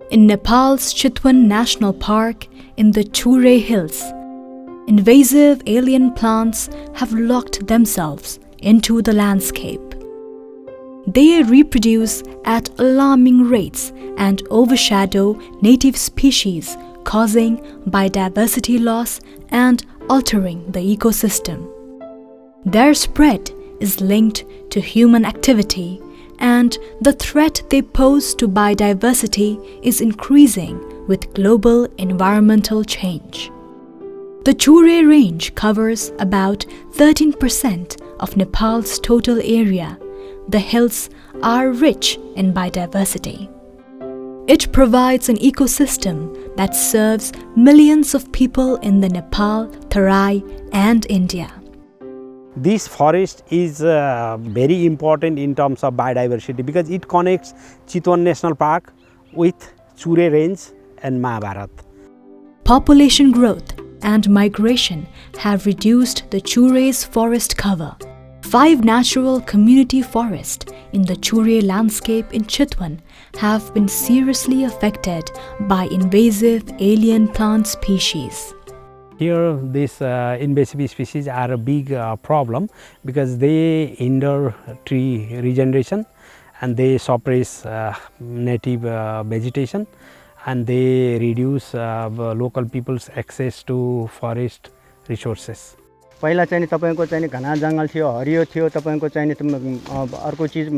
In Nepal's Chitwan National Park in the Chure Hills, invasive alien plants have locked themselves into the landscape. They reproduce at alarming rates and overshadow native species, causing biodiversity loss and altering the ecosystem. Their spread is linked to human activity, and the threat they pose to biodiversity is increasing with global environmental change. The Chure range covers about 13% of Nepal's total area. The hills are rich in biodiversity. It provides an ecosystem that serves millions of people in the Nepal, Tarai, and India. This forest is very important in terms of biodiversity because it connects Chitwan National Park with Chure Range and Mahabharat. Population growth and migration have reduced the Chure's forest cover. 5 natural community forests in the Chure landscape in Chitwan have been seriously affected by invasive alien plant species. Here, these invasive species are a big problem because they hinder tree regeneration and they suppress native vegetation and they reduce local people's access to forest resources. पहिला चाहिँ तपाईको चाहिँ घना जंगल थियो हरियो थियो तपाईको चाहिँ अर्को चीज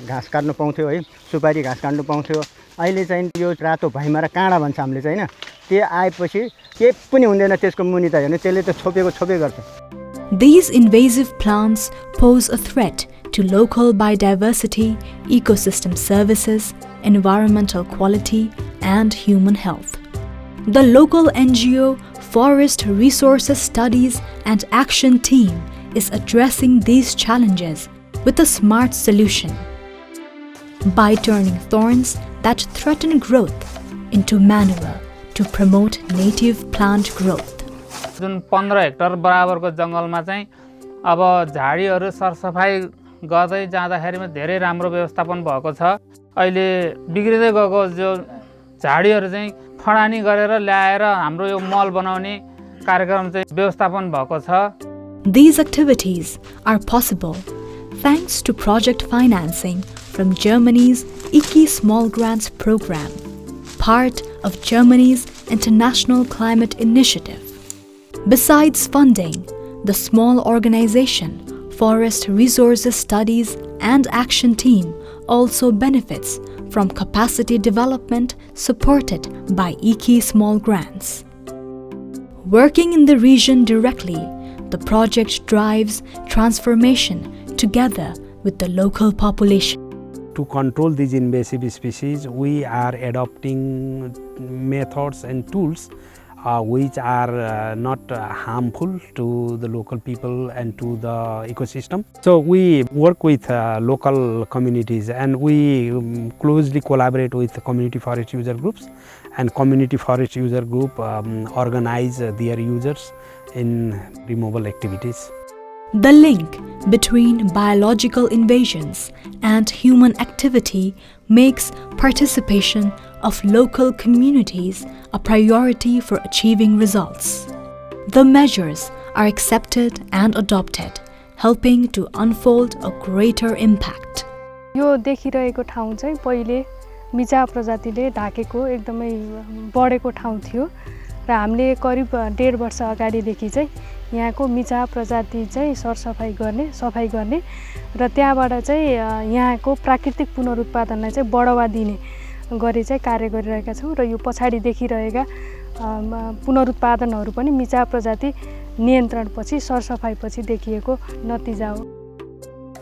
घाँस काट्न पाउँथ्यो है सुपारी घाँस काट्न पाउँथ्यो अहिले चाहिँ यो रातो भैमारा काँडा भन्छ हामीले चाहिँ त्यो आएपछि के पनि हुँदैन त्यसको मुनि त हैन त्यसले त छोपेको छोपे गर्छ. These invasive plants pose a threat to local biodiversity, ecosystem services, environmental quality, and human health. The local NGO Forest Resources Studies and Action Team is addressing these challenges with a smart solution by turning thorns that threaten growth into manure to promote native plant growth. Jun 15 Hector बराबरको जंगलमा चाहिँ अब झाडीहरु सरसफाई गर्दै जाँदाखेरिमा धेरै राम्रो व्यवस्थापन भएको छ. अहिले बिग्रिदै गएको जो झाडीहरु चाहिँ फडानी गरेर ल्याएर हाम्रो यो मल बनाउने कार्यक्रम चाहिँ व्यवस्थापन भएको छ. These activities are possible thanks to project financing from Germany's IKI Small Grants program, part of Germany's International Climate Initiative. Besides funding, the small organization Forest Resources Studies and Action Team also benefits from capacity development supported by IKI Small Grants. Working in the region directly, the project drives transformation together with the local population. To control these invasive species, we are adopting methods and tools which are not harmful to the local people and to the ecosystem. So we work with local communities and we closely collaborate with community forest user groups, and community forest user group organize their users in removal activities. The link between biological invasions and human activity makes participation of local communities a priority for achieving results. The measures are accepted and adopted, helping to unfold a greater impact. यो देखिरहेको ठाउँ चाहिँ पहिले मिचा प्रजातिले ढाकेको एकदमै बढेको ठाउँ थियो र हामीले करिब 1.5 वर्ष अगाडिदेखि चाहिँ यहाँको मिचा प्रजाति चाहिँ सरसफाई गर्ने सफाई गर्ने र त्यहाँबाट चाहिँ यहाँको प्राकृतिक पुनरुत्पादनलाई चाहिँ बढावा दिने गरी चाहिँ कार्य गरिरहेका छौं र यो पछाडी देखिरहेका पुनरुत्पादनहरू पनि मिचा प्रजाति नियन्त्रणपछि सरसफाईपछि देखिएको नतिजा हो.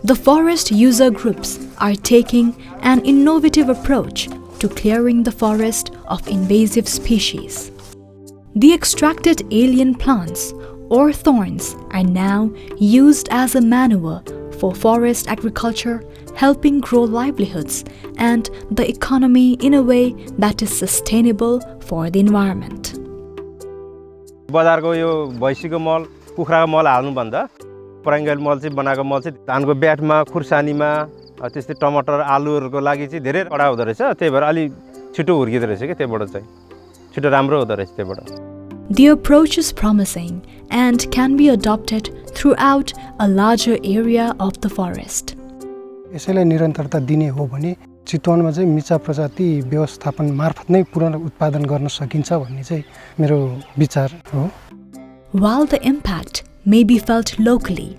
The forest user groups are taking an innovative approach to clearing the forest of invasive species. The extracted alien plants or thorns are now used as a manure for forest agriculture, helping grow livelihoods and the economy in a way that is sustainable for the environment. बजारको यो भैँसीको मल कुखुराको मल हाल्नु भन्दा पराङ्गेल मल चाहिँ बनाएको मल चाहिँ धानको ब्याटमा खुर्सानीमा त्यस्तै टमाटर आलुहरुको लागि चाहिँ धेरै कडा हुँदो रहेछ. त्यही भएर अलि छिटो हुर्किँदो रहेछ कि त्यहाँबाट चाहिँ छिटो राम्रो हुँदो रहेछ त्यहाँबाट. The approach is promising and can be adopted throughout a larger area of the forest. यसैलाई निरन्तरता दिने हो भने चितवनमा चाहिँ मिचा प्रजाति व्यवस्थापन मार्फत नै पूर्ण उत्पादन गर्न सकिन्छ भन्ने चाहिँ मेरो विचार हो. While the impact may be felt locally,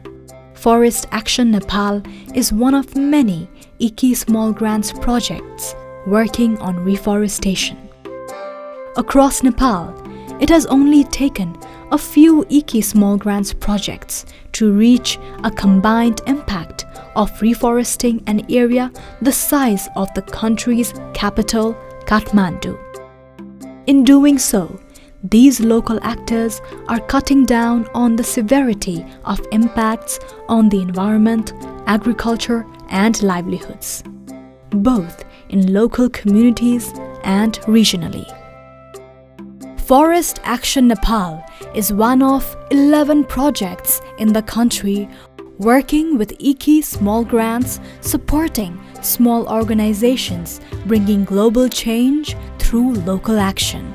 ForestAction Nepal is one of many IKI Small Grants projects working on reforestation. Across Nepal, it has only taken a few IKI Small Grants projects to reach a combined impact of reforesting an area the size of the country's capital, Kathmandu. In doing so, these local actors are cutting down on the severity of impacts on the environment, agriculture, and livelihoods, both in local communities and regionally. ForestAction Nepal is one of 11 projects in the country working with IKI Small Grants, supporting small organizations bringing global change through local action.